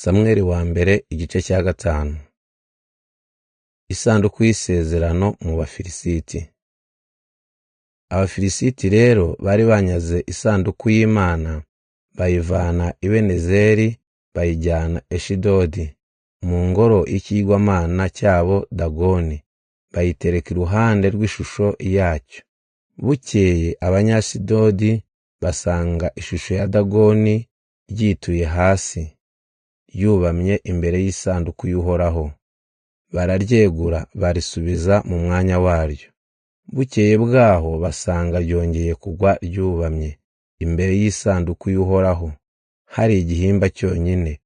Samweli wa mbere igice cya 5. Isanduku y'isezerano mu Bafilisiti. Abafilisiti rero bari banyaze isanduku y'Imana, bayivana i Benezeri bayijyana Eshidodi mu ngoro y'ikigwamana cyabo Dagoni, bayitereka iruhande rw'ishusho yacyo. Bukeye Abanyasidodi basanga ishusho ya Dagoni ryituye hasi, yubamye imbere y'isanduku y'Uhoraho. Bararyegura barisubiza mu mwanya waryo. Bukeye bwaho basanga ryongeye kugwa ryubamye imbere y'isanduku y'Uhoraho, hari igihimba cyonyine,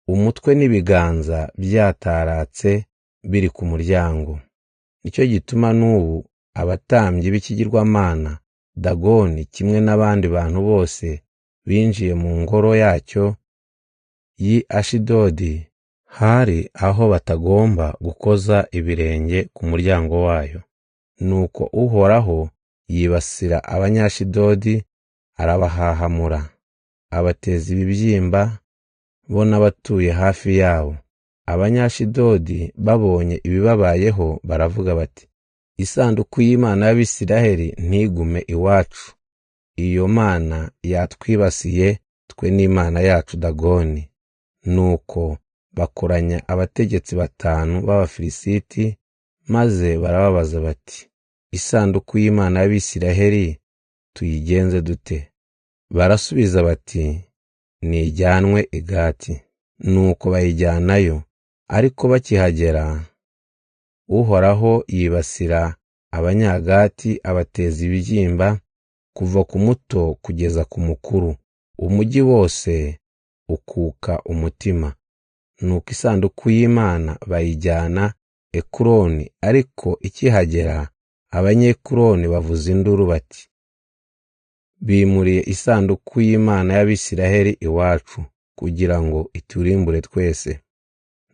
umutwe n'ibiganza byataratse biri ku muryango. Nicyo gituma n'ubu abatambyi b'ikigirwamana Dagoni kimwe n'abandi bantu bose binjiye mu ngoro yacyo y'i Ashidodi, hari aho batagomba gukoza ibirenge ku muryango wayo. Nuko Uhoraho yibasira Abanyashidodi, arabahahamura, abateza ibibyimba bo n'abatuye hafi yabo. Abanyashidodi babonye ibibabayeho baravuga bati, isanduku y'Imana y'Abisiraheli ntigume iwacu. Iyo Mana yatwibasiye twe n'Imana yacu Dagoni. Nuko bakoranya abategetsi 5 b'Abafilisiti, maze barababaza bati, isanduku y'Imana y'Abisiraheli tuyigenze dute? Barasubiza bati, nijyanwe i Gati. Nuko bayijyanayo, ariko bakihagera Uhoraho yibasira Abanyagati, abateza ibibyimba kuva ku muto kugeza ku mukuru, umujyi wose ukuka umutima. Nuko isanduku y'Imana bayijyana Ekuroni, ariko ikihagera Abanyekuroni bavuza induru bati, bimuriye isanduku y'Imana y'Abisiraheli iwacu kugira ngo iturimbure twese.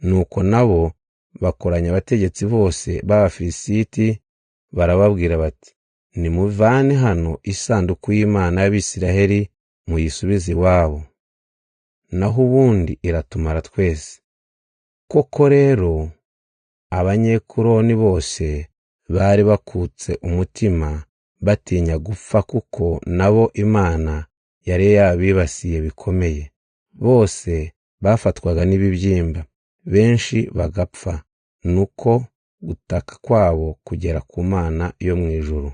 Nuko nabo bakoranya abategetsi bose b'Abafilisiti, barababwira bati, nimuvane hano isanduku y'Imana y'Abisiraheli muyisubize iwabo, naho ubundi iratumara twese. Koko rero Abanyekuroni bose bari bakutse umutima batinya gupfa, kuko nabo Imana yari yabibasiye bikomeye. Bose bafatwaga n'ibibyimba, benshi bagapfa, nuko gutaka kwabo kugera ku Mana yo mu ijuru.